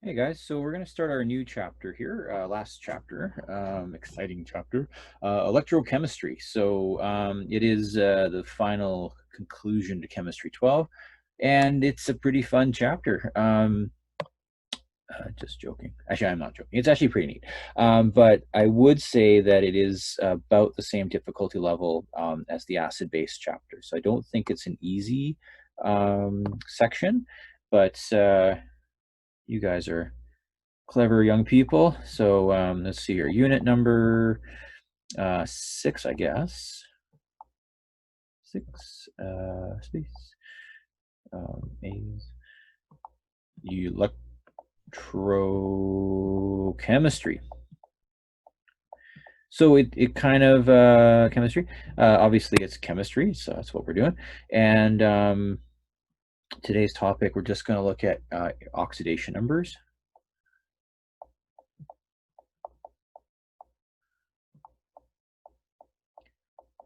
Hey guys, so we're going to start our new chapter here, last chapter, exciting chapter, electrochemistry. So it is the final conclusion to Chemistry 12, and it's a pretty fun chapter. Just joking. Actually, I'm not joking. It's actually pretty neat. But I would say that it is about the same difficulty level as the acid-base chapter. So I don't think it's an easy section, but you guys are clever young people. So let's see here. Unit number 6, I guess. 6 space. A's. Electrochemistry. So it kind of chemistry. Obviously, it's chemistry, so that's what we're doing. And today's topic, we're just going to look at oxidation numbers.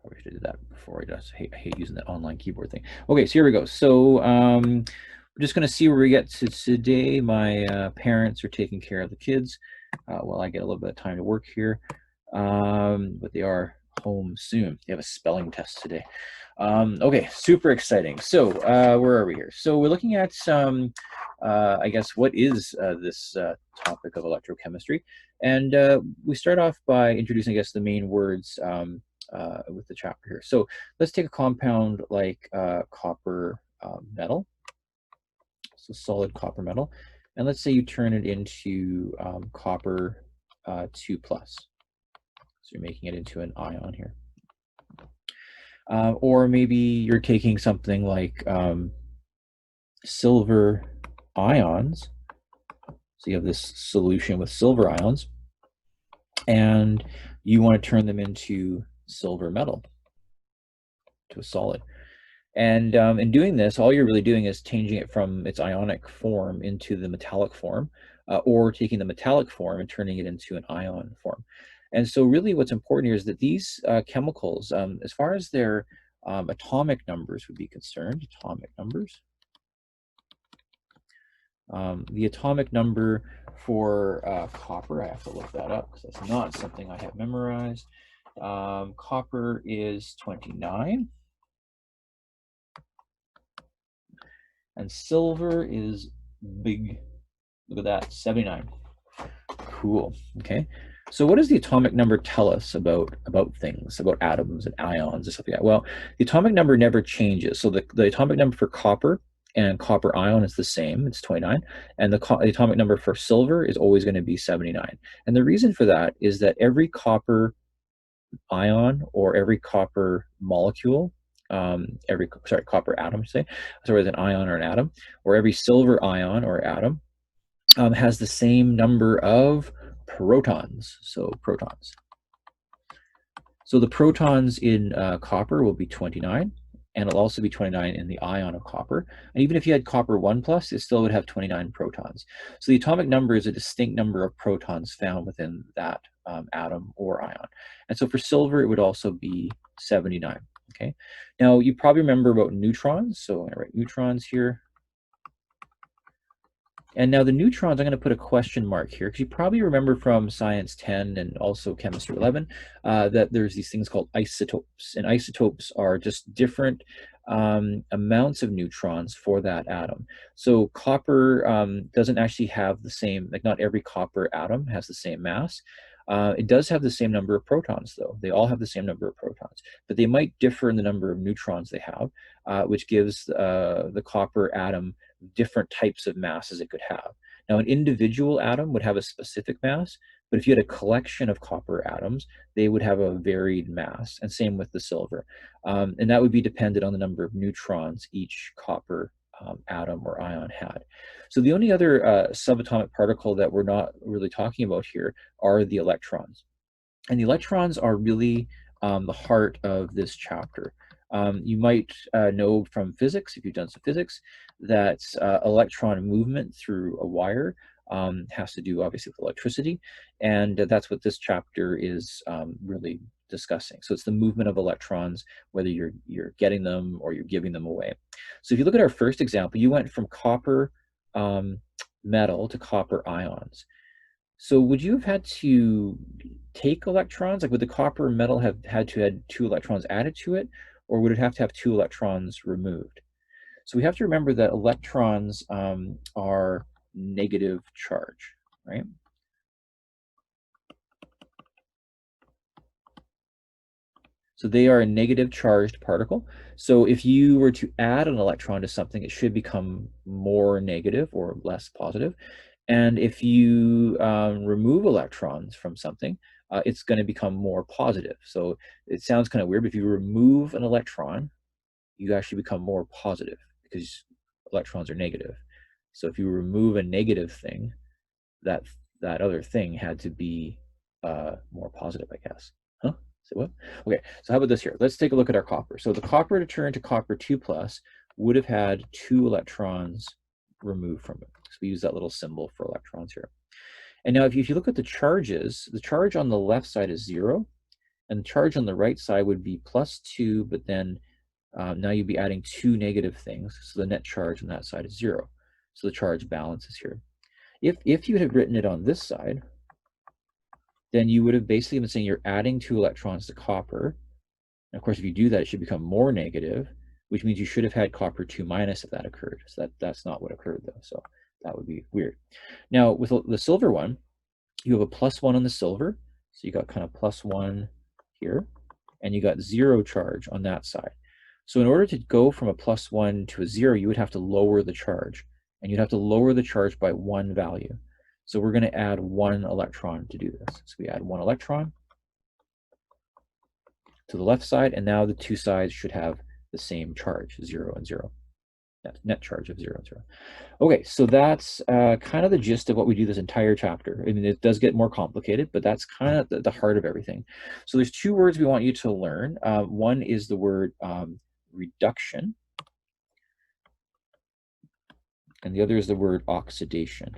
Probably should have did that before. I hate using that online keyboard thing. Okay, so here we go. So we're just going to see where we get to today. My parents are taking care of the kids while I get a little bit of time to work here. But they are home soon. They have a spelling test today. Okay, super exciting. So where are we here? So we're looking at some, I guess, what is this topic of electrochemistry? And we start off by introducing, I guess, the main words with the chapter here. So let's take a compound like copper metal, so solid copper metal, and let's say you turn it into copper 2 plus. So you're making it into an ion here. Or maybe you're taking something like silver ions. So you have this solution with silver ions, and you want to turn them into silver metal, to a solid. And in doing this, all you're really doing is changing it from its ionic form into the metallic form, or taking the metallic form and turning it into an ion form. And so really what's important here is that these chemicals, as far as their atomic numbers would be concerned, atomic numbers, the atomic number for copper, I have to look that up because that's not something I have memorized. Copper is 29. And silver is big. Look at that, 79. Cool. Okay. So what does the atomic number tell us about things, about atoms and ions and stuff like that? Well, the atomic number never changes. So the atomic number for copper and copper ion is the same. It's 29. And the atomic number for silver is always going to be 79. And the reason for that is that every copper ion or every copper molecule, copper atom, say, so whether an ion or an atom, or every silver ion or atom has the same number of protons. So protons. So the protons in copper will be 29, and it'll also be 29 in the ion of copper. And even if you had copper 1 plus, it still would have 29 protons. So the atomic number is a distinct number of protons found within that atom or ion. And so for silver, it would also be 79. Okay. Now you probably remember about neutrons. So I'm going to write neutrons here. And now the neutrons, I'm going to put a question mark here because you probably remember from Science 10 and also Chemistry 11 that there's these things called isotopes. And isotopes are just different amounts of neutrons for that atom. So copper doesn't actually have the same, like not every copper atom has the same mass. It does have the same number of protons, though. They all have the same number of protons, but they might differ in the number of neutrons they have, which gives the copper atom different types of masses it could have. Now, an individual atom would have a specific mass, but if you had a collection of copper atoms, they would have a varied mass, and same with the silver. And that would be dependent on the number of neutrons each copper atom or ion had. So the only other subatomic particle that we're not really talking about here are the electrons. And the electrons are really the heart of this chapter. You might know from physics, if you've done some physics, that electron movement through a wire has to do obviously with electricity, and that's what this chapter is really discussing. So it's the movement of electrons, whether you're getting them or you're giving them away. So if you look at our first example, you went from copper metal to copper ions. So would you have had to take electrons? Like would the copper metal have had to add 2 electrons added to it, or would it have to have 2 electrons removed? So we have to remember that electrons are negative charge, right? So they are a negative charged particle. So if you were to add an electron to something, it should become more negative or less positive. And if you remove electrons from something, it's going to become more positive. So it sounds kind of weird, but if you remove an electron, you actually become more positive because electrons are negative. So if you remove a negative thing, that that other thing had to be more positive, I guess. Huh? Say what? Okay, so how about this here? Let's take a look at our copper. So the copper to turn to copper 2 plus would have had 2 electrons removed from it. So we use that little symbol for electrons here. And now if you look at the charges, the charge on the left side is 0, and the charge on the right side would be +2, but then now you'd be adding 2 negative things, so the net charge on that side is 0. So the charge balances here. If you had written it on this side, then you would have basically been saying you're adding 2 electrons to copper. And of course, if you do that, it should become more negative, which means you should have had copper 2 minus if that occurred. So that's not what occurred though. So that would be weird. Now with the silver one, you have a +1 on the silver. So you got kind of +1 here, and you got 0 charge on that side. So in order to go from a +1 to a 0, you would have to lower the charge, and you'd have to lower the charge by 1 value. So we're going to add 1 electron to do this. So we add 1 electron to the left side, and now the two sides should have the same charge, 0 and 0. Net charge of 0 and 0. Okay, so that's kind of the gist of what we do this entire chapter. I mean, it does get more complicated, but that's kind of the heart of everything. So there's 2 words we want you to learn. One is the word reduction, and the other is the word oxidation.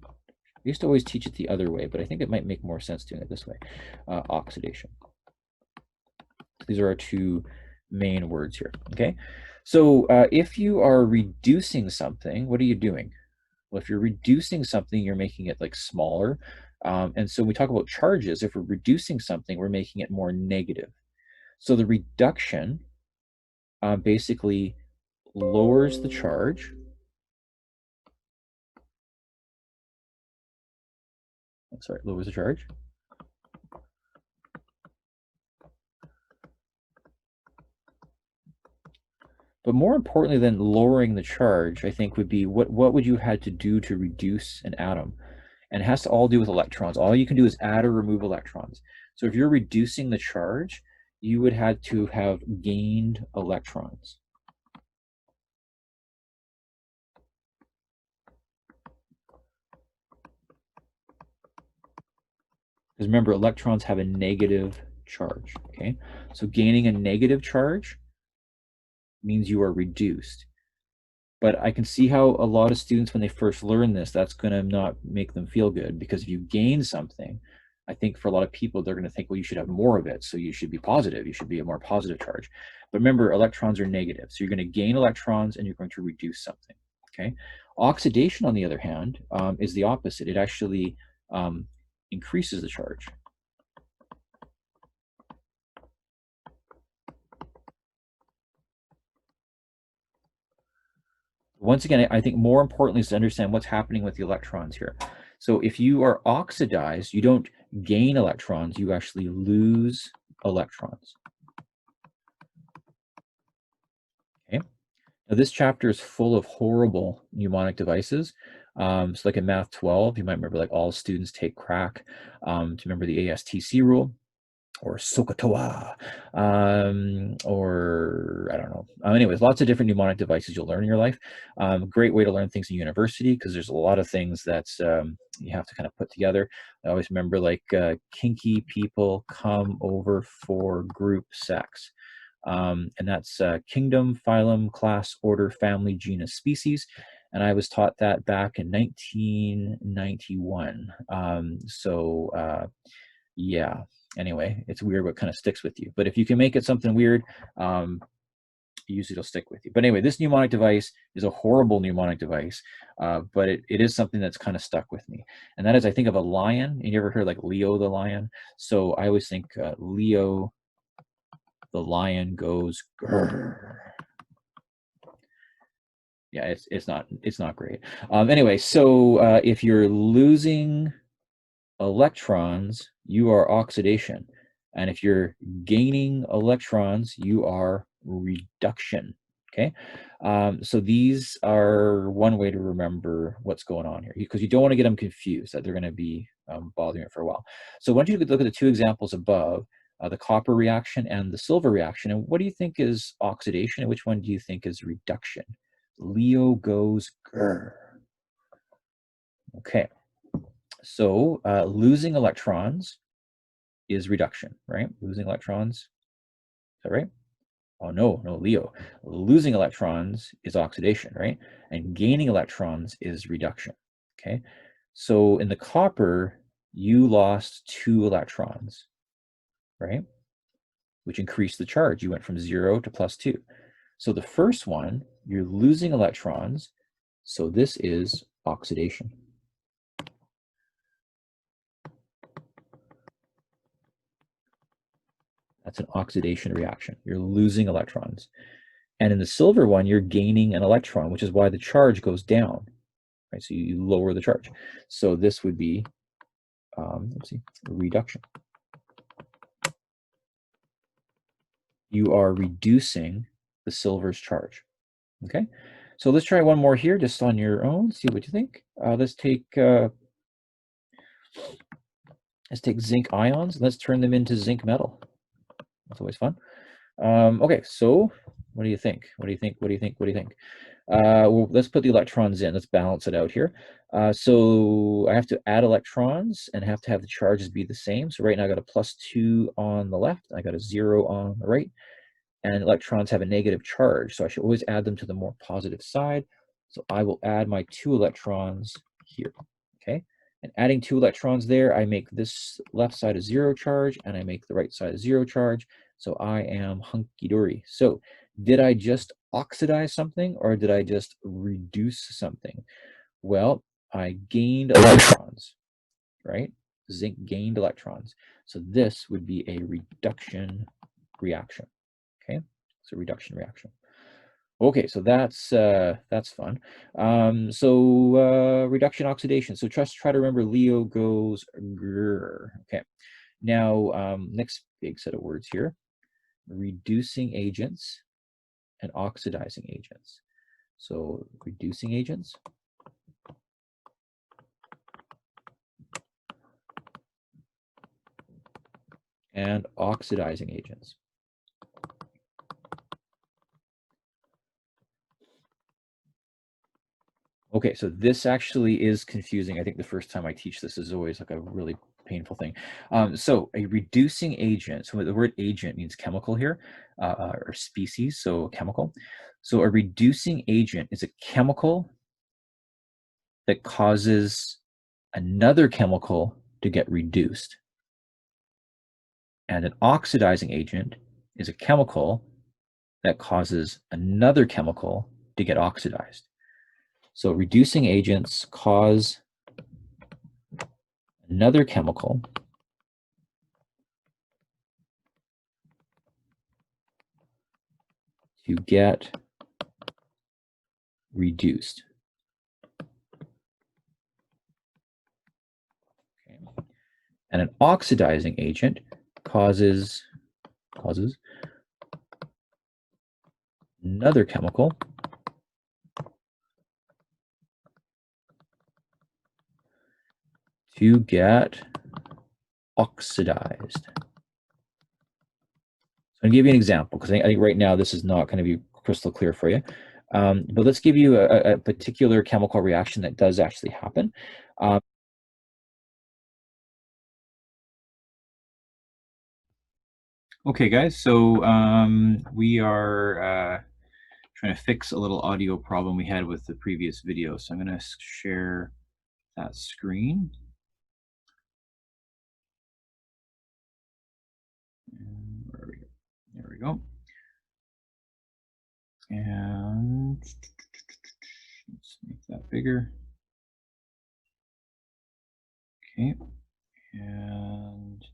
I used to always teach it the other way, but I think it might make more sense doing it this way. Oxidation. These are our 2 main words here, okay? So if you are reducing something, what are you doing? Well, if you're reducing something, you're making it like smaller. And so when we talk about charges, if we're reducing something, we're making it more negative. So the reduction basically lowers the charge. Sorry, lowers the charge. But more importantly than lowering the charge, I think would be what would you had to do to reduce an atom? And it has to all do with electrons. All you can do is add or remove electrons. So if you're reducing the charge, you would have to have gained electrons. Because remember, electrons have a negative charge, okay? So gaining a negative charge means you are reduced. But I can see how a lot of students, when they first learn this, that's going to not make them feel good, because if you gain something, I think for a lot of people, they're going to think, well, you should have more of it, so you should be positive. You should be a more positive charge. But remember, electrons are negative. So you're going to gain electrons and you're going to reduce something, okay? Oxidation, on the other hand, is the opposite. It actually increases the charge. Once again, I think more importantly is to understand what's happening with the electrons here. So if you are oxidized, you don't gain electrons, you actually lose electrons. Okay. Now this chapter is full of horrible mnemonic devices. So like in Math 12, you might remember like all students take crack to remember the ASTC rule, or Sokotoa, or I don't know. Anyways, lots of different mnemonic devices you'll learn in your life. Great way to learn things in university, because there's a lot of things that you have to kind of put together. I always remember like kinky people come over for group sex. And that's kingdom, phylum, class, order, family, genus, species. And I was taught that back in 1991. Yeah, anyway, it's weird what kind of sticks with you. But if you can make it something weird, usually it'll stick with you. But anyway, this mnemonic device is a horrible mnemonic device, but it is something that's kind of stuck with me. And that is, I think of a lion, and you ever heard like Leo the lion? So I always think Leo the lion goes grrr. Yeah, it's not great. Anyway, so if you're losing electrons, you are oxidation. And if you're gaining electrons, you are reduction. Okay. So these are one way to remember what's going on here, because you don't want to get them confused that they're going to be bothering you for a while. So why don't you look at the two examples above, the copper reaction and the silver reaction, and what do you think is oxidation and which one do you think is reduction? Leo goes grr. Okay. So losing electrons is reduction, right? Losing electrons, is that right? Oh, no, Leo. Losing electrons is oxidation, right? And gaining electrons is reduction, okay? So in the copper, you lost 2 electrons, right? Which increased the charge. You went from 0 to +2. So the first one, you're losing electrons, so this is oxidation. That's an oxidation reaction. You're losing electrons. And in the silver one, you're gaining an electron, which is why the charge goes down, right? So you lower the charge. So this would be, let's see, reduction. You are reducing the silver's charge, okay? So let's try one more here, just on your own, see what you think. Let's take zinc ions. Let's turn them into zinc metal. That's always fun. Okay, so what do you think? What do you think? What do you think? What do you think? Well, let's put the electrons in. Let's balance it out here. So I have to add electrons and have to have the charges be the same. So right now I got a +2 on the left. I got a 0 on the right. And electrons have a negative charge. So I should always add them to the more positive side. So I will add my 2 electrons here. Okay. And adding 2 electrons there, I make this left side a 0 charge and I make the right side a 0 charge. So I am hunky-dory. So did I just oxidize something or did I just reduce something? Well, I gained electrons, right? Zinc gained electrons. So this would be a reduction reaction. Okay, so reduction reaction. Okay, so that's fun. Reduction oxidation. So just try to remember Leo goes grrr. Okay. Now, next big set of words here, reducing agents and oxidizing agents. So reducing agents and oxidizing agents. Okay, so this actually is confusing. I think the first time I teach this is always like a really painful thing. So a reducing agent, so the word agent means chemical here, or species, so chemical. So a reducing agent is a chemical that causes another chemical to get reduced. And an oxidizing agent is a chemical that causes another chemical to get oxidized. So reducing agents cause another chemical to get reduced. Okay. And an oxidizing agent causes another chemical to get oxidized. So I'm going to give you an example, because I think right now this is not going to be crystal clear for you. But let's give you a particular chemical reaction that does actually happen. Okay, guys, so we are trying to fix a little audio problem we had with the previous video. So I'm going to share that screen. There we go. And let's make that bigger. Okay, and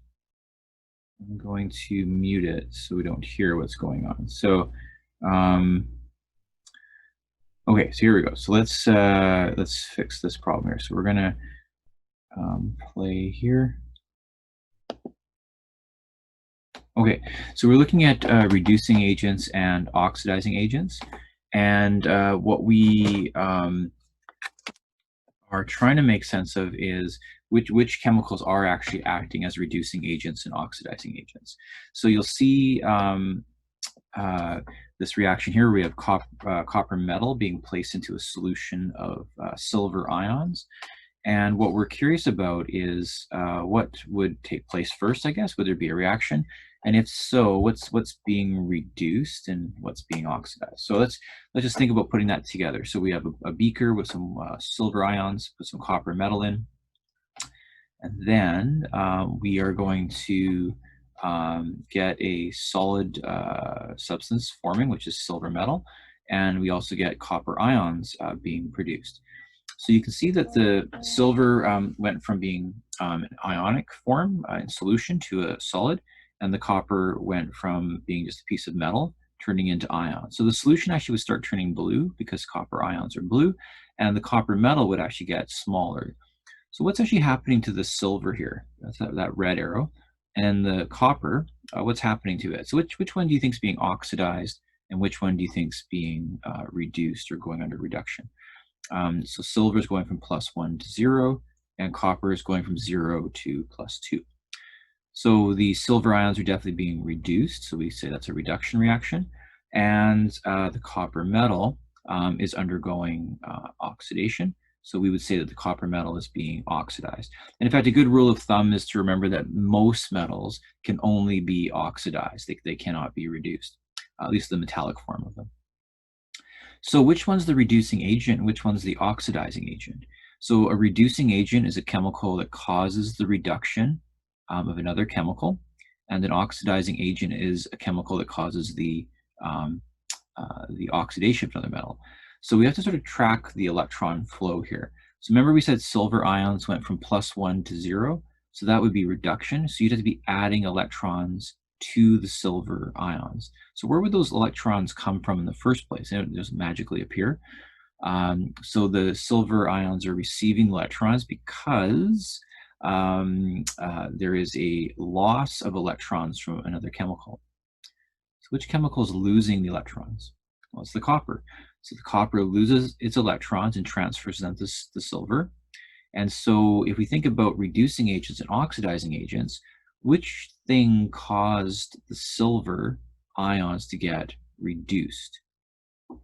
I'm going to mute it so we don't hear what's going on. So, okay, so here we go. So let's fix this problem here. So we're gonna play here. Okay, so we're looking at reducing agents and oxidizing agents, and what we are trying to make sense of is which chemicals are actually acting as reducing agents and oxidizing agents. So you'll see uh, this reaction here. We have copper metal being placed into a solution of silver ions. And what we're curious about is what would take place first, I guess. Would there be a reaction? And if so, what's being reduced and what's being oxidized? So let's just think about putting that together. So we have a beaker with some silver ions, put some copper metal in, and then we are going to get a solid substance forming, which is silver metal, and we also get copper ions being produced. So you can see that the silver went from being an ionic form in solution to a solid, and the copper went from being just a piece of metal turning into ions. So the solution actually would start turning blue because copper ions are blue, and the copper metal would actually get smaller. So what's actually happening to the silver here? That's that red arrow. And the copper, what's happening to it? So which one do you think is being oxidized, and which one do you think is being reduced or going under reduction? So silver is going from +1 to 0, and copper is going from 0 to +2. So the silver ions are definitely being reduced, so we say that's a reduction reaction. And the copper metal is undergoing oxidation. So we would say that the copper metal is being oxidized. And in fact, a good rule of thumb is to remember that most metals can only be oxidized. They cannot be reduced, at least the metallic form of them. So which one's the reducing agent and which one's the oxidizing agent? So a reducing agent is a chemical that causes the reduction of another chemical, and an oxidizing agent is a chemical that causes the oxidation of another metal. So we have to sort of track the electron flow here. So remember we said silver ions went from +1 to 0, so that would be reduction. So you'd have to be adding electrons to the silver ions. So where would those electrons come from in the first place? They don't just magically appear. So the silver ions are receiving electrons because there is a loss of electrons from another chemical. So which chemical is losing the electrons? Well, it's the copper. So the copper loses its electrons and transfers them to the silver. And so if we think about reducing agents and oxidizing agents, which thing caused the silver ions to get reduced?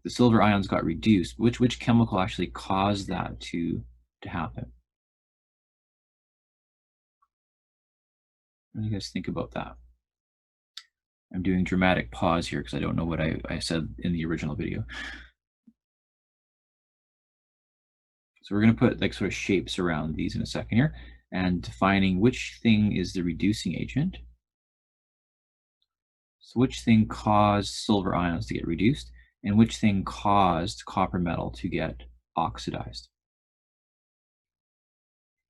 The silver ions got reduced. Which chemical actually caused that to happen? What do you guys think about that? I'm doing dramatic pause here because I don't know what I said in the original video. So we're going to put like sort of shapes around these in a second here, and defining which thing is the reducing agent. So which thing caused silver ions to get reduced, and which thing caused copper metal to get oxidized?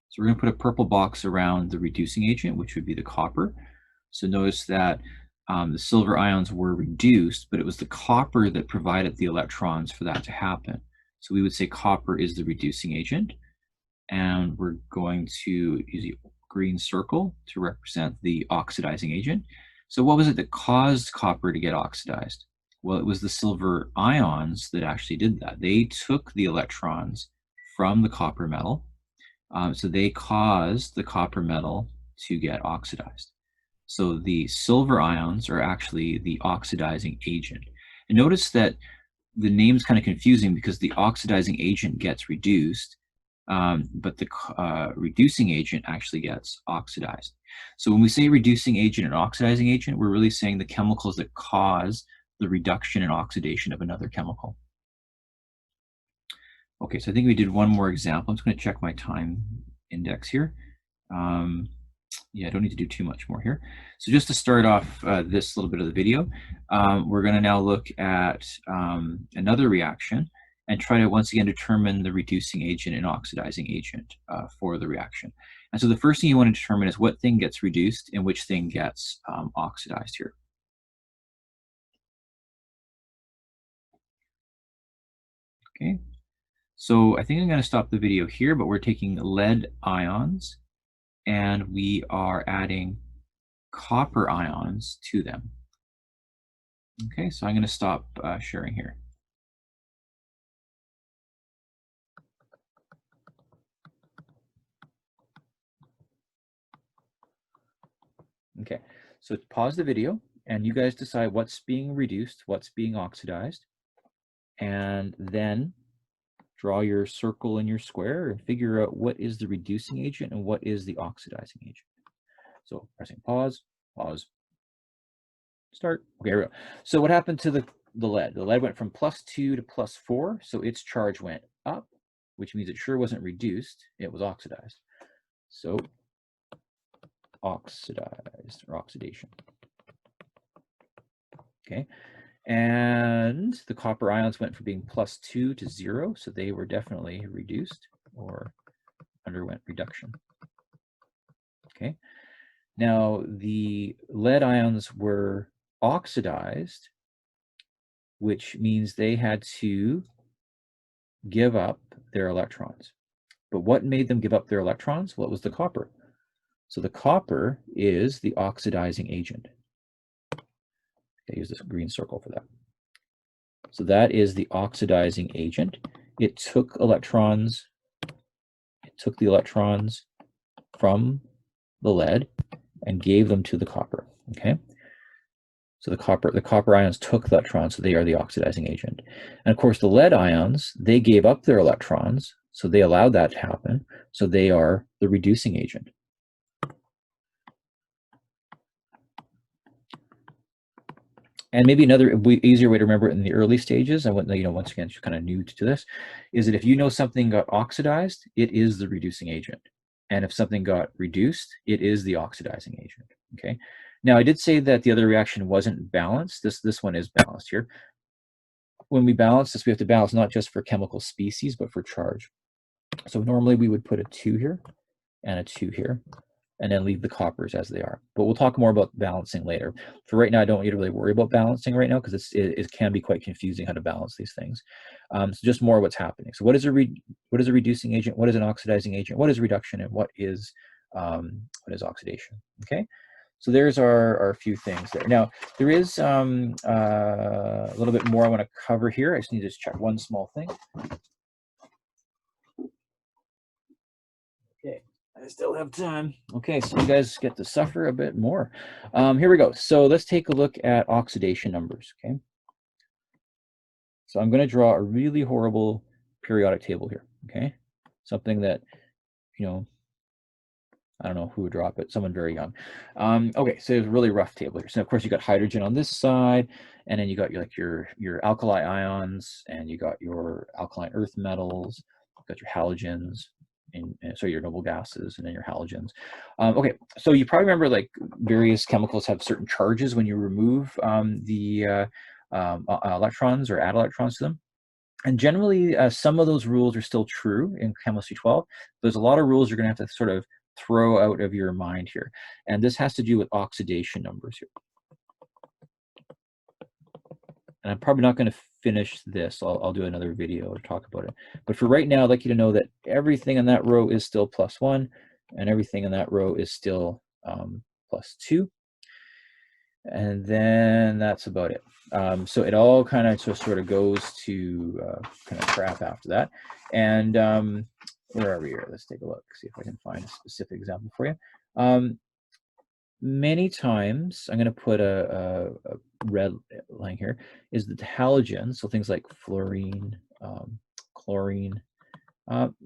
So we're going to put a purple box around the reducing agent, which would be the copper. So notice that the silver ions were reduced, but it was the copper that provided the electrons for that to happen. So we would say copper is the reducing agent, and we're going to use a green circle to represent the oxidizing agent. So what was it that caused copper to get oxidized? Well, it was the silver ions that actually did that. They took the electrons from the copper metal, so they caused the copper metal to get oxidized. So the silver ions are actually the oxidizing agent. And notice that the name's kind of confusing because the oxidizing agent gets reduced, but the reducing agent actually gets oxidized. So when we say reducing agent and oxidizing agent, we're really saying the chemicals that cause the reduction and oxidation of another chemical. Okay, so I think we did one more example. I'm just going to check my time index here. yeah, I don't need to do too much more here. So just to start off this little bit of the video, we're going to now look at another reaction and try to once again determine the reducing agent and oxidizing agent for the reaction. And so the first thing you want to determine is what thing gets reduced and which thing gets oxidized here. Okay, so I think I'm going to stop the video here, but we're taking lead ions and we are adding copper ions to them. Okay, so I'm going to stop sharing here. Okay, so pause the video and you guys decide what's being reduced, what's being oxidized, and then draw your circle and your square and figure out what is the reducing agent and what is the oxidizing agent. So pressing pause, pause, start. Okay, here we go. So what happened to the lead? The lead went from +2 to +4, so its charge went up, which means it sure wasn't reduced, it was oxidized. So oxidized or oxidation. Okay, and the copper ions went from being +2 to 0, so they were definitely reduced or underwent reduction. Okay, now the lead ions were oxidized, which means they had to give up their electrons. But what made them give up their electrons? Well, it was the copper. So the copper is the oxidizing agent. I use this green circle for that. So that is the oxidizing agent. It took electrons, it took the electrons from the lead and gave them to the copper, okay? So the copper ions took the electrons, so they are the oxidizing agent. And of course, the lead ions, they gave up their electrons, so they allowed that to happen, so they are the reducing agent. And maybe another easier way to remember it in the early stages, and once again, you're kind of new to this, is that if you know something got oxidized, it is the reducing agent. And if something got reduced, it is the oxidizing agent, okay? Now, I did say that the other reaction wasn't balanced. This one is balanced here. When we balance this, we have to balance not just for chemical species, but for charge. So normally we would put a 2 here and a 2 here, and then leave the coppers as they are. But we'll talk more about balancing later. For right now, I don't want you to really worry about balancing right now because it can be quite confusing how to balance these things. So just more what's happening. So what is a reducing agent? What is an oxidizing agent? What is reduction? And what is oxidation? Okay. So there's our few things there. Now, there is a little bit more I want to cover here. I just need to just check one small thing. Okay, I still have time. Okay, so you guys get to suffer a bit more. Here we go. So let's take a look at oxidation numbers, okay? So I'm going to draw a really horrible periodic table here, okay? Something that, I don't know who would draw it, but someone very young. Okay, so it's a really rough table here. So of course you got hydrogen on this side, and then you got your alkali ions, and you got your alkaline earth metals, you got your halogens, and so your noble gases, and then your halogens. Okay, so you probably remember like various chemicals have certain charges when you remove the electrons or add electrons to them. And generally, some of those rules are still true in Chemistry 12. There's a lot of rules you're going to have to sort of throw out of your mind here. And this has to do with oxidation numbers here. And I'm probably not going to finish this. I'll do another video to talk about it. But for right now, I'd like you to know that everything in that row is still +1, and everything in that row is still +2. And then that's about it. So it all kind of just sort of goes to kind of crap after that. And where are we here? Let's take a look, see if I can find a specific example for you. Many times, I'm going to put a red line here, is that the halogens, so things like fluorine, chlorine,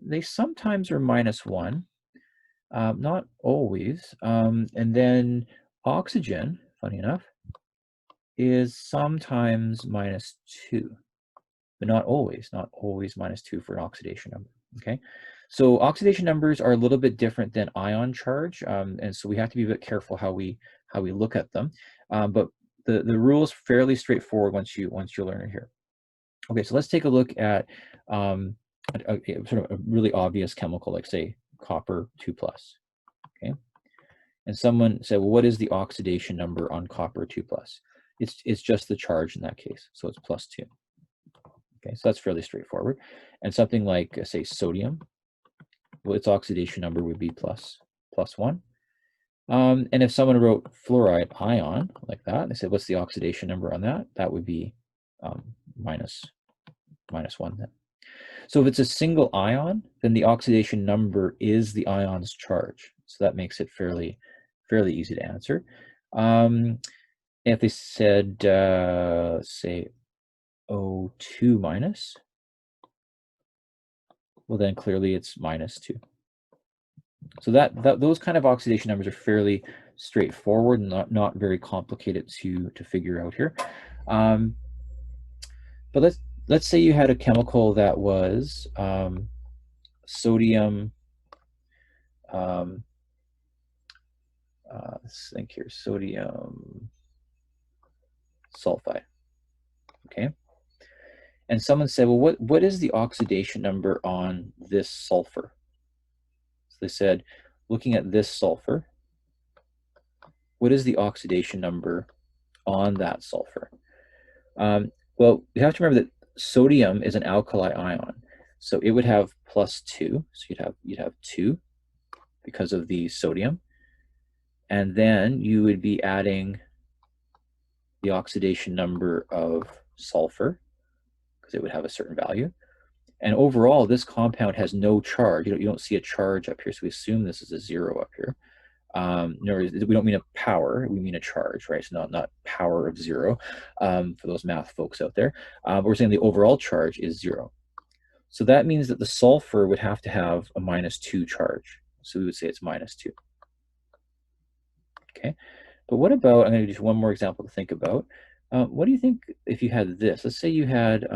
they sometimes are -1, not always. And then oxygen, funny enough, is sometimes -2, but not always -2 for an oxidation number, okay? So oxidation numbers are a little bit different than ion charge, and so we have to be a bit careful how we look at them. But the rule is fairly straightforward once you learn it here. Okay, so let's take a look at sort of a really obvious chemical, like say copper 2+. Okay, and someone said, well, what is the oxidation number on copper 2+? It's just the charge in that case, so it's +2. Okay, so that's fairly straightforward. And something like say sodium, well, its oxidation number would be +1. And if someone wrote fluoride ion like that, they said, what's the oxidation number on that? That would be minus 1 then. So if it's a single ion, then the oxidation number is the ion's charge. So that makes it fairly easy to answer. If they said, say, O2 minus, well, then clearly it's -2. So those kind of oxidation numbers are fairly straightforward and not very complicated to figure out here. But let's say you had a chemical that was sodium. Let's think here. Sodium sulfide. Okay. And someone said, well, what is the oxidation number on this sulfur? So they said, looking at this sulfur, what is the oxidation number on that sulfur? Well, you have to remember that sodium is an alkali ion, so it would have +2. So you'd have 2 because of the sodium, and then you would be adding the oxidation number of sulfur because it would have a certain value. And overall, this compound has no charge. You don't see a charge up here, so we assume this is a 0 up here. We don't mean a power, we mean a charge, right? So not power of 0 for those math folks out there. But we're saying the overall charge is 0. So that means that the sulfur would have to have a -2 charge. So we would say it's -2. Okay, but what about, I'm going to do just one more example to think about. What do you think if you had this? Let's say you had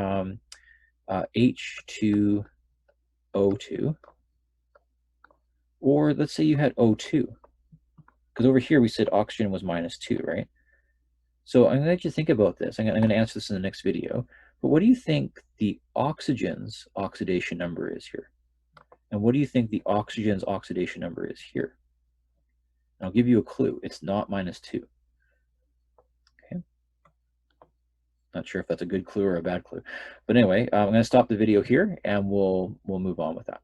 H2O2, or let's say you had O2. Because over here we said oxygen was -2, right? So I'm going to let you think about this. I'm going to answer this in the next video. But what do you think the oxygen's oxidation number is here? And what do you think the oxygen's oxidation number is here? And I'll give you a clue. It's not -2. Okay. Not sure if that's a good clue or a bad clue. But anyway, I'm going to stop the video here and we'll move on with that.